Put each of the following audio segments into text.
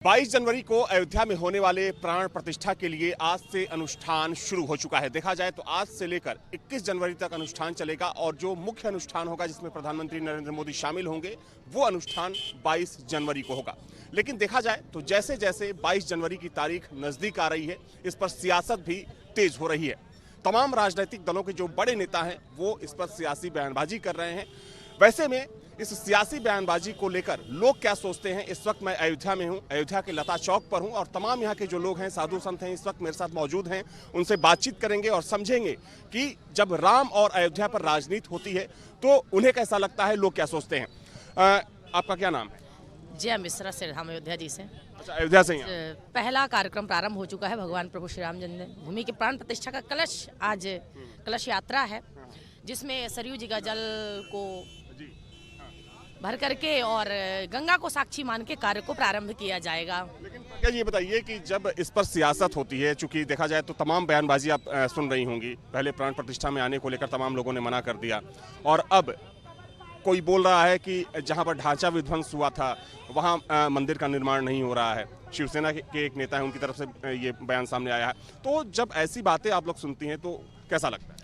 22 जनवरी को अयोध्या में होने वाले प्राण प्रतिष्ठा के लिए आज से अनुष्ठान शुरू हो चुका है। देखा जाए तो आज से लेकर 21 जनवरी तक अनुष्ठान चलेगा और जो मुख्य अनुष्ठान होगा जिसमें प्रधानमंत्री नरेंद्र मोदी शामिल होंगे वो अनुष्ठान 22 जनवरी को होगा। लेकिन देखा जाए तो जैसे जैसे 22 जनवरी की तारीख नजदीक आ रही है, इस पर सियासत भी तेज हो रही है। तमाम राजनीतिक दलों के जो बड़े नेता हैं वो इस पर सियासी बयानबाजी कर रहे हैं। वैसे में इस सियासी बयानबाजी को लेकर लोग क्या सोचते हैं, इस वक्त मैं अयोध्या में हूं, अयोध्या के लता चौक पर हूं और तमाम यहां के जो लोग हैं, साधु संत हैं, इस वक्त मेरे साथ मौजूद हैं। उनसे बातचीत करेंगे और समझेंगे कि जब राम और अयोध्या पर राजनीति होती है तो उन्हें कैसा लगता है, लोग क्या सोचते हैं। आपका क्या नाम है? जय मिश्रा से हम अयोध्या जी से। अच्छा, अयोध्या से ही हैं। पहला कार्यक्रम प्रारंभ हो चुका है। भगवान प्रभु श्री राम जन्मभूमि के प्राण प्रतिष्ठा का कलश आज कलश यात्रा है, जिसमें सरयू जी का जल को भर करके और गंगा को साक्षी मान के कार्य को प्रारंभ किया जाएगा। लेकिन क्या ये बताइए कि जब इस पर सियासत होती है, चूंकि देखा जाए तो तमाम बयानबाजी आप सुन रही होंगी, पहले प्राण प्रतिष्ठा में आने को लेकर तमाम लोगों ने मना कर दिया और अब कोई बोल रहा है कि जहां पर ढांचा विध्वंस हुआ था वहां मंदिर का निर्माण नहीं हो रहा है। शिवसेना के एक नेता है, उनकी तरफ से ये बयान सामने आया है। तो जब ऐसी बातें आप लोग सुनती हैं तो कैसा लगता है?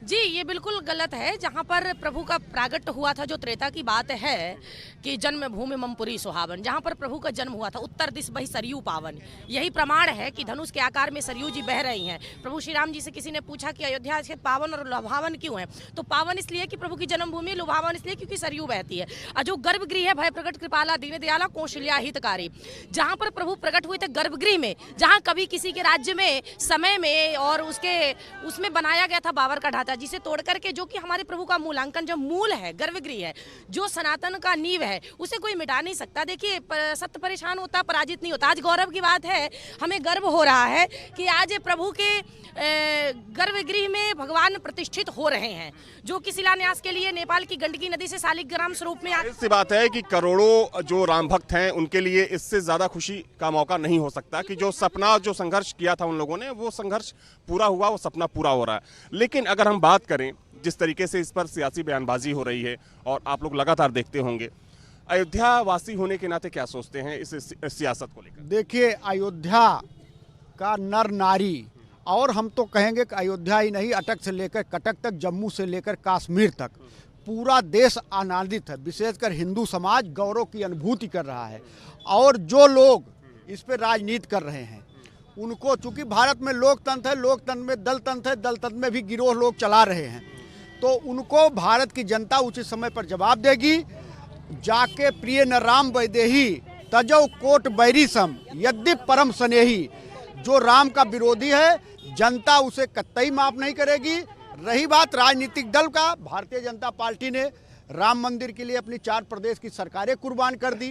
जी, ये बिल्कुल गलत है। जहाँ पर प्रभु का प्रागट्य हुआ था, जो त्रेता की बात है कि जन्मभूमि ममपुरी सुहावन, जहाँ पर प्रभु का जन्म हुआ था, उत्तर दिश बही सरयू पावन, यही प्रमाण है कि धनुष के आकार में सरयू जी बह रही हैं। प्रभु श्री राम जी से किसी ने पूछा कि अयोध्या से पावन और लुभावन क्यों है, तो पावन इसलिए कि प्रभु की जन्मभूमि, लुभावन इसलिए क्योंकि सरयू बहती है। और जो गर्भगृह है, भय प्रकट कृपाला दीन दयाला कौशल्या हितकारी, जहाँ पर प्रभु प्रकट हुए थे गर्भगृह में, जहाँ कभी किसी के राज्य में समय में और उसमें बनाया गया था बाबर का ढांचा, जिसे तोड़ करके, जो कि हमारे प्रभु का मूलांकन, जो मूल है, गर्भगृह है, जो सनातन का नींव है, उसे कोई मिटा नहीं सकता। देखिए, सत्य परेशान होता, पराजित नहीं होता। आज गौरव की बात है, हमें गर्व हो रहा है कि आज प्रभु के गर्भगृह में भगवान प्रतिष्ठित हो रहे हैं, जो कि शिलान्यास के लिए नेपाल की गंडकी नदी से शालिग्राम स्वरूप में। ऐसी बात है कि करोड़ों जो राम भक्त हैं उनके लिए इससे ज्यादा खुशी का मौका नहीं हो सकता कि जो सपना, जो संघर्ष किया था उन लोगों ने, वो संघर्ष पूरा हुआ, वो सपना पूरा हो रहा है। लेकिन अगर हम बात करें जिस तरीके से इस पर सियासी बयानबाजी हो रही है और आप लोग लगातार देखते होंगे, अयोध्या वासी होने के नाते क्या सोचते हैं इस सियासत को लेकर? देखिए, अयोध्या का नर नारी, और हम तो कहेंगे कि अयोध्या ही नहीं, अटक से लेकर कटक तक, जम्मू से लेकर कश्मीर तक पूरा देश आनंदित है। विशेषकर हिंदू समाज गौरव की अनुभूति कर रहा है। और जो लोग इस पर राजनीति कर रहे हैं उनको, चूंकि भारत में लोकतंत्र है, लोकतंत्र में दलतंत्र है, दलतंत्र में भी गिरोह लोग चला रहे हैं, तो उनको भारत की जनता उचित समय पर जवाब देगी। जाके प्रिय न राम वैदेही तजौ कोट बैरी सम यद्य परम स्नेही, जो राम का विरोधी है जनता उसे कतई माफ नहीं करेगी। रही बात राजनीतिक दल का, भारतीय जनता पार्टी ने राम मंदिर के लिए अपनी 4 प्रदेश की सरकारें कुर्बान कर दी।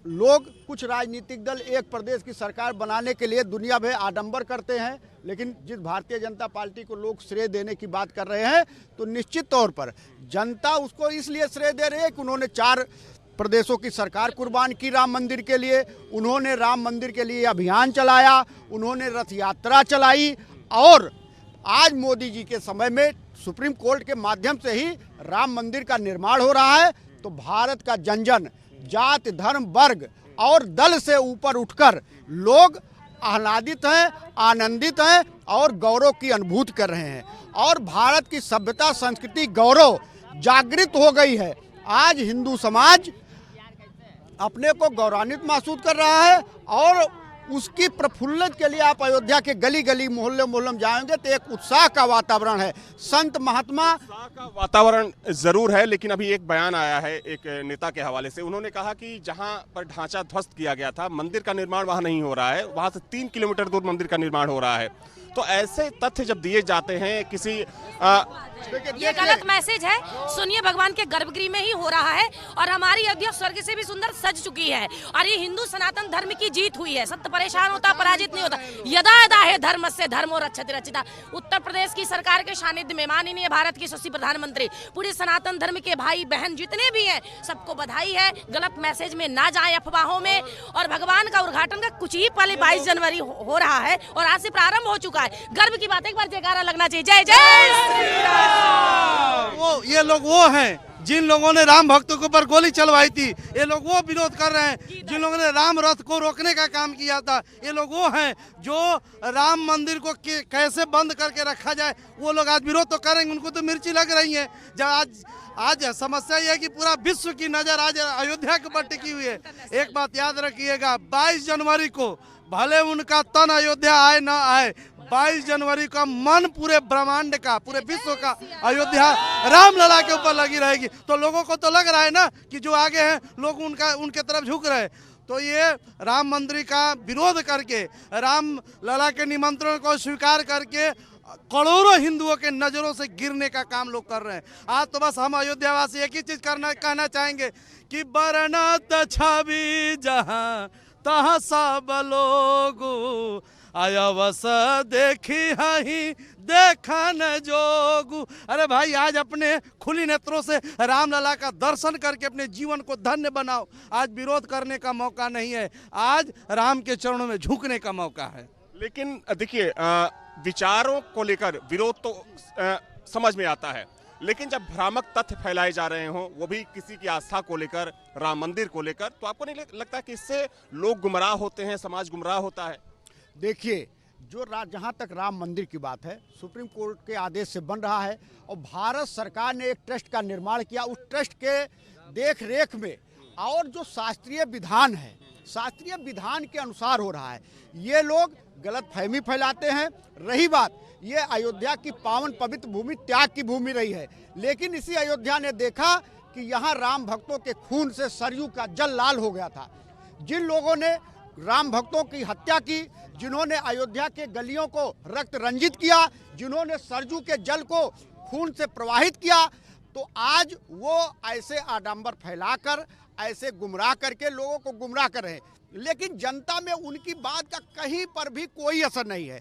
लोग, कुछ राजनीतिक दल एक प्रदेश की सरकार बनाने के लिए दुनिया भर आडंबर करते हैं, लेकिन जिस भारतीय जनता पार्टी को लोग श्रेय देने की बात कर रहे हैं, तो निश्चित तौर पर जनता उसको इसलिए श्रेय दे रही है कि उन्होंने 4 प्रदेशों की सरकार कुर्बान की राम मंदिर के लिए, उन्होंने राम मंदिर के लिए अभियान चलाया, उन्होंने रथ यात्रा चलाई, और आज मोदी जी के समय में सुप्रीम कोर्ट के माध्यम से ही राम मंदिर का निर्माण हो रहा है। तो भारत का जन जन, जात, धर्म, वर्ग और दल से ऊपर उठकर लोग आह्लादित हैं, आनंदित हैं और गौरव की अनुभूति कर रहे हैं। और भारत की सभ्यता, संस्कृति, गौरव जागृत हो गई है। आज हिंदू समाज अपने को गौरवान्वित महसूस कर रहा है और उसकी प्रफुल्लित के लिए आप अयोध्या के गली गली, मोहल्ले मोहल्ले जाएंगे तो एक उत्साह का वातावरण है। संत महात्मा, उत्साह का वातावरण जरूर है, लेकिन अभी एक बयान आया है एक नेता के हवाले से। उन्होंने कहा कि जहां पर ढांचा ध्वस्त किया गया था, मंदिर का निर्माण वहां नहीं हो रहा है, वहां से 3 किलोमीटर दूर मंदिर का निर्माण हो रहा है। तो ऐसे तथ्य जब दिए जाते हैं किसी ये गलत मैसेज है। सुनिए, भगवान के गर्भगृह में ही हो रहा है और हमारी अयोध्या स्वर्ग से भी सुंदर सज चुकी है और ये हिंदू सनातन धर्म की जीत हुई है। सत्य परेशान होता, पराजित नहीं होता। यदा यदा है धर्म से धर्मो रक्षति रक्षिता। उत्तर प्रदेश की सरकार के सानिध्य में माननीय भारत की यशस्वी प्रधानमंत्री, पूरे सनातन धर्म के भाई बहन जितने भी हैं, सबको बधाई है। गलत मैसेज में ना जाए, अफवाहों में। और भगवान का उद्घाटन का कुछ ही पहले 22 जनवरी हो रहा है और आज से प्रारंभ हो चुका है। गर्व की बात, एक बार जयकारा लगना चाहिए। जय जय श्री राम। ये लोग वो हैं जिन लोगों ने राम भक्तों के ऊपर गोली चलवाई थी ये लोग वो विरोध कर रहे हैं। जिन लोगों ने राम रथ को रोकने का काम किया था ये लोग वो हैं। जो राम मंदिर को कैसे बंद करके रखा जाए वो लोग आज विरोध तो करेंगे, उनको तो मिर्ची लग रही है। जब आज समस्या ये है कि पूरा विश्व की नज़र आज अयोध्या के ऊपर टिकी हुई है। एक बात याद रखिएगा, 22 जनवरी को भले उनका तन अयोध्या आए ना आए, 22 जनवरी का मन पूरे ब्रह्मांड का, पूरे विश्व का अयोध्या रामलला के ऊपर लगी रहेगी। तो लोगों को तो लग रहा है ना कि जो आगे हैं लोग उनके तरफ झुक रहे हैं। तो ये राम मंदिर का विरोध करके, राम लला के निमंत्रण को स्वीकार करके करोड़ों हिंदुओं के नजरों से गिरने का काम लोग कर रहे हैं। आज तो बस हम अयोध्यावासी एक ही चीज कहना चाहेंगे कि बरनत छवि जहां तहाँ सब लोग आया वस देखी ही देखा न जोगु। अरे भाई आज अपने खुली नेत्रों से रामलला का दर्शन करके अपने जीवन को धन्य बनाओ। आज विरोध करने का मौका नहीं है, आज राम के चरणों में झुकने का मौका है। लेकिन देखिए, विचारों को लेकर विरोध तो समझ में आता है, लेकिन जब भ्रामक तथ्य फैलाए जा रहे हों, वो भी किसी की आस्था को लेकर, राम मंदिर को लेकर, तो आपको नहीं लगता कि इससे लोग गुमराह होते हैं, समाज गुमराह होता है? देखिए, जो जहाँ तक राम मंदिर की बात है, सुप्रीम कोर्ट के आदेश से बन रहा है और भारत सरकार ने एक ट्रस्ट का निर्माण किया। उस ट्रस्ट के देख रेख में और जो शास्त्रीय विधान है, शास्त्रीय विधान के अनुसार हो रहा है। ये लोग गलत फहमी फैलाते हैं। रही बात, ये अयोध्या की पावन पवित्र भूमि त्याग की भूमि रही है, लेकिन इसी अयोध्या ने देखा कि यहाँ राम भक्तों के खून से सरयू का जल लाल हो गया था। जिन लोगों ने राम भक्तों की हत्या की, जिन्होंने अयोध्या के गलियों को रक्त रंजित किया, जिन्होंने सरयू के जल को खून से प्रवाहित किया, तो आज वो ऐसे आडंबर फैलाकर, ऐसे गुमराह करके लोगों को गुमराह कर रहे हैं। लेकिन जनता में उनकी बात का कहीं पर भी कोई असर नहीं है।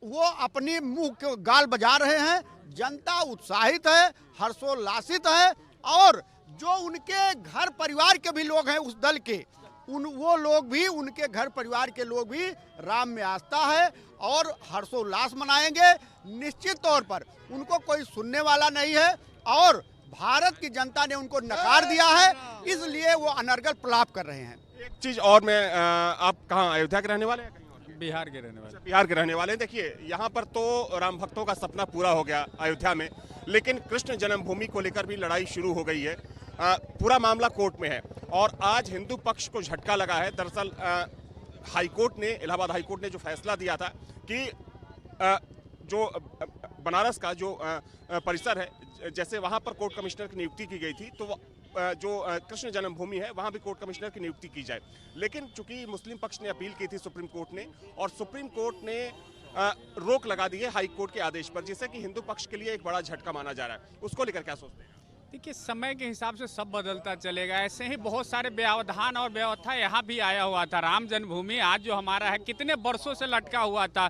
वो अपनी मुंह के गाल बजा रहे हैं। जनता उत्साहित है, हर्षोल्लासित है, और जो उनके घर परिवार के भी लोग हैं उस दल के, वो लोग भी, उनके घर परिवार के लोग भी राम में आस्था है और हर्षोल्लास मनाएंगे। निश्चित तौर पर उनको कोई सुनने वाला नहीं है और भारत की जनता ने उनको नकार दिया है, इसलिए वो अनर्गल प्रलाप कर रहे हैं। एक चीज और, मैं आप कहाँ, अयोध्या के रहने वाले हैं? बिहार के रहने वाले। बिहार के रहने वाले हैं। देखिए, यहाँ पर तो राम भक्तों का सपना पूरा हो गया अयोध्या में, लेकिन कृष्ण जन्मभूमि को लेकर भी लड़ाई शुरू हो गई है। पूरा मामला कोर्ट में है और आज हिंदू पक्ष को झटका लगा है। दरअसल हाईकोर्ट ने, इलाहाबाद हाईकोर्ट ने जो फैसला दिया था कि जो बनारस का जो परिसर है, जैसे वहाँ पर कोर्ट कमिश्नर की नियुक्ति की गई थी, तो जो कृष्ण जन्मभूमि है वहाँ भी कोर्ट कमिश्नर की नियुक्ति की जाए। लेकिन चूंकि मुस्लिम पक्ष ने अपील की थी सुप्रीम कोर्ट ने, और सुप्रीम कोर्ट ने रोक लगा दी है हाई कोर्ट के आदेश पर, जिससे कि हिंदू पक्ष के लिए एक बड़ा झटका माना जा रहा है। उसको लेकर क्या सोचते हैं? देखिए, समय के हिसाब से सब बदलता चलेगा। ऐसे ही बहुत सारे व्यवधान और व्यवस्था यहाँ भी आया हुआ था। राम जन्मभूमि आज जो हमारा है, कितने वर्षों से लटका हुआ था।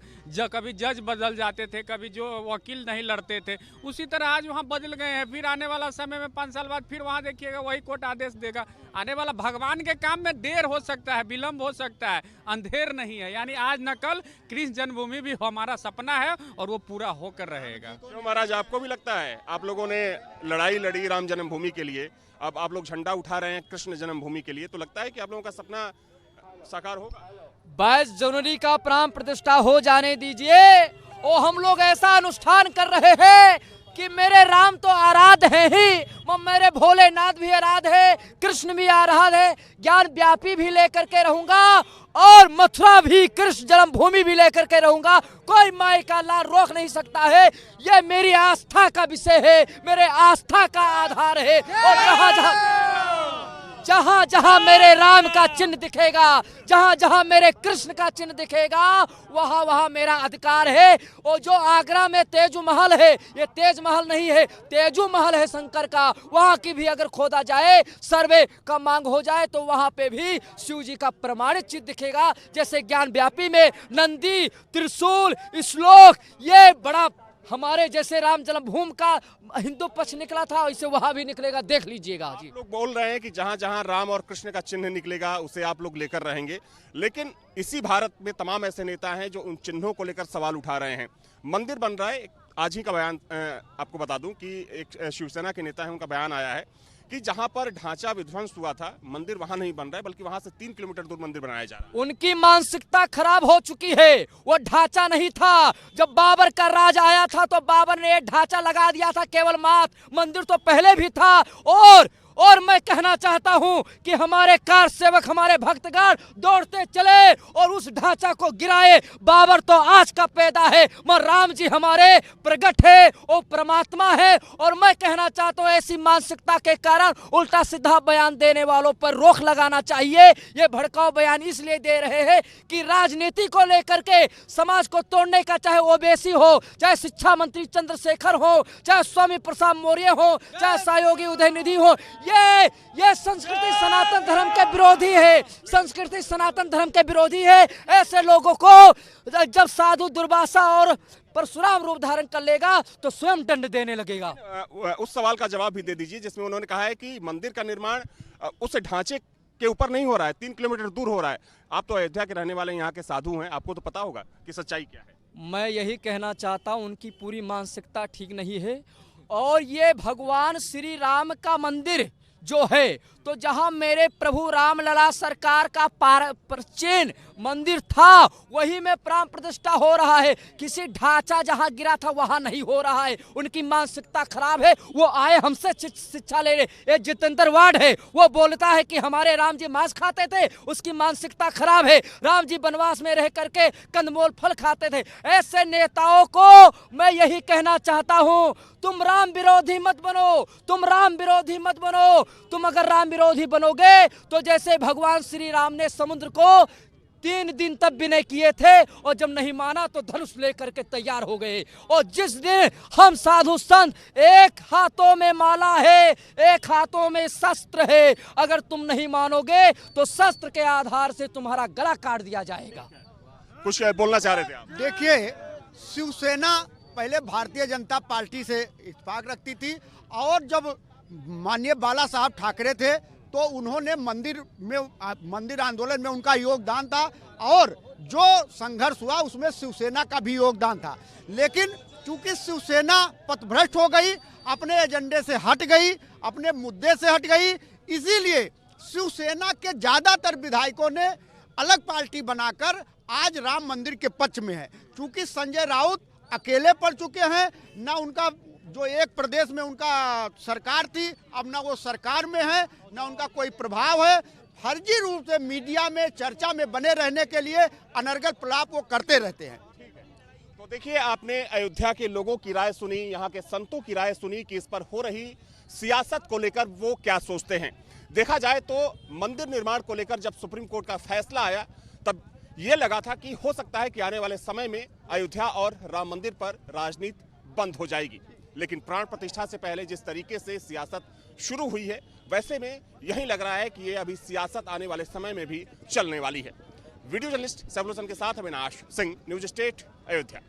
कभी जज बदल जाते थे, कभी जो वकील नहीं लड़ते थे, उसी तरह आज वहाँ बदल गए हैं। फिर आने वाला समय में 5 साल बाद फिर वहाँ देखिएगा वही कोर्ट आदेश देगा। आने वाला भगवान के काम में देर हो सकता है, विलम्ब हो सकता है, अंधेर नहीं है। यानी आज न कल कृष्ण जन्मभूमि भी हमारा सपना है और वो पूरा होकर रहेगा। तो महाराज, आपको भी लगता है, आप लोगों ने लड़ाई लड़ी राम जन्मभूमि के लिए, अब आप लोग झंडा उठा रहे हैं कृष्ण जन्मभूमि के लिए, तो लगता है कि आप लोगों का सपना साकार होगा? 22 जनवरी का प्राण प्रतिष्ठा हो जाने दीजिए। और हम लोग ऐसा अनुष्ठान कर रहे हैं कि मेरे राम तो आराध हैं ही, मेरे भोलेनाथ भी आराध है, कृष्ण भी आराध है, ज्ञान व्यापी भी लेकर के रहूंगा और मथुरा भी कृष्ण जन्मभूमि भी लेकर के रहूंगा। कोई माई का लाल रोक नहीं सकता है। यह मेरी आस्था का विषय है, मेरे आस्था का आधार है। और जहां जहां मेरे राम का चिन्ह दिखेगा, जहां जहां मेरे कृष्ण का चिन्ह दिखेगा, वहां वहां मेरा अधिकार है। और जो आगरा में तेजू महल है, ये तेज महल नहीं है, तेजू महल है शंकर का, वहां की भी अगर खोदा जाए, सर्वे का मांग हो जाए, तो वहां पे भी शिव जी का प्रमाणित चिन्ह दिखेगा। जैसे ज्ञान व्यापी में नंदी, त्रिशूल, श्लोक, ये बड़ा हमारे जैसे राम जन्मभूमि का हिंदू पक्ष निकला था, वैसे वहां भी निकलेगा, देख लीजिएगा जी। लोग बोल रहे हैं कि जहां जहां राम और कृष्ण का चिन्ह निकलेगा उसे आप लोग लेकर रहेंगे, लेकिन इसी भारत में तमाम ऐसे नेता हैं जो उन चिन्हों को लेकर सवाल उठा रहे हैं। मंदिर बन रहा है, आज ही का बयान आपको बता दूं कि एक शिवसेना के नेता है, उनका बयान आया है कि जहां पर ढांचा विध्वंस हुआ था, मंदिर वहां नहीं बन रहा है, बल्कि वहां से 3 किलोमीटर दूर मंदिर बनाया जा रहा है। उनकी मानसिकता खराब हो चुकी है। वो ढांचा नहीं था। जब बाबर का राज आया था तो बाबर ने एक ढांचा लगा दिया था केवल मात्र, मंदिर तो पहले भी था। और मैं कहना चाहता हूं कि हमारे कार सेवक, हमारे भक्तगण दौड़ते चले और उस ढांचा को गिराए। बाबर तो आज का पैदा है, मगर राम जी हमारे प्रगट है, वो परमात्मा है। और मैं कहना चाहता हूं ऐसी मानसिकता के कारण उल्टा सीधा बयान देने वालों पर रोक लगाना चाहिए। ये भड़काऊ बयान इसलिए दे रहे हैं कि राजनीति को लेकर के समाज को तोड़ने का, चाहे ओबीसी हो, चाहे शिक्षा मंत्री चंद्रशेखर हो, चाहे स्वामी प्रसाद मौर्य हो, चाहे सहयोगी उदयनिधि हो, ये संस्कृति सनातन धर्म के विरोधी है। संस्कृति सनातन धर्म के विरोधी है। ऐसे लोगों को जब साधु दुर्वासा और परशुराम रूप धारण कर लेगा तो स्वयं दंड देने लगेगा। उस सवाल का जवाब भी दे दीजिए जिसमें उन्होंने कहा है कि मंदिर का निर्माण उस ढांचे के ऊपर नहीं हो रहा है, 3 किलोमीटर दूर हो रहा है। आप तो अयोध्या के रहने वाले, यहाँ के साधु हैं, आपको तो पता होगा कि सच्चाई क्या है। मैं यही कहना चाहता हूं, उनकी पूरी मानसिकता ठीक नहीं है। और ये भगवान श्री राम का मंदिर जो है, तो जहां मेरे प्रभु रामलला सरकार का प्राचीन मंदिर था, वही में प्राण प्रतिष्ठा हो रहा है। किसी ढांचा जहां गिरा था वहां नहीं हो रहा है। उनकी मानसिकता खराब है। वो आए हमसे शिक्षा ले रहे। ये जितेंद्र वाड है, वो बोलता है कि हमारे राम जी मांस खाते थे, उसकी मानसिकता खराब है। राम जी वनवास में रह करके कंदमूल फल खाते थे। ऐसे नेताओं को मैं यही कहना चाहता हूं, तुम राम विरोधी मत बनो, तुम राम विरोधी मत बनो। तुम अगर राम विरोधी बनोगे तो जैसे भगवान श्री राम ने समुद्र को 3 दिन तक विनय किए थे और जब नहीं माना तो धनुष लेकर के तैयार हो गए। और जिस दिन हम साधु संत, एक हाथों में माला है, एक हाथों में शस्त्र है, अगर तुम नहीं मानोगे तो शस्त्र के आधार से तुम्हारा गला काट दिया जाएगा। कुछ बोलना चाह रहे थे आप? देखिए, शिवसेना पहले भारतीय जनता पार्टी से इत्तेफाक रखती थी और जब माननीय बाला साहब ठाकरे थे तो उन्होंने मंदिर आंदोलन में उनका योगदान था और जो संघर्ष हुआ उसमें शिवसेना का भी योगदान था। लेकिन चूंकि शिवसेना पथभ्रष्ट हो गई, अपने एजेंडे से हट गई, अपने मुद्दे से हट गई, इसीलिए शिवसेना के ज़्यादातर विधायकों ने अलग पार्टी बनाकर आज राम मंदिर के पक्ष में है। चूंकि संजय राउत अकेले पड़ चुके हैं, ना उनका जो एक प्रदेश में उनका सरकार थी, अब ना वो सरकार में है, ना उनका कोई प्रभाव है। फर्जी रूप से मीडिया में चर्चा में बने रहने के लिए अनर्गल प्रलाप वो करते रहते हैं। तो देखिए, आपने अयोध्या के लोगों की राय सुनी, यहाँ के संतों की राय सुनी कि इस पर हो रही सियासत को लेकर वो क्या सोचते हैं। देखा जाए तो मंदिर निर्माण को लेकर जब सुप्रीम कोर्ट का फैसला आया तब ये लगा था कि हो सकता है कि आने वाले समय में अयोध्या और राम मंदिर पर राजनीति बंद हो जाएगी। लेकिन प्राण प्रतिष्ठा से पहले जिस तरीके से सियासत शुरू हुई है, वैसे में यही लग रहा है कि ये अभी सियासत आने वाले समय में भी चलने वाली है। वीडियो जर्नलिस्ट सेवलोसन के साथ अविनाश सिंह, न्यूज स्टेट, अयोध्या।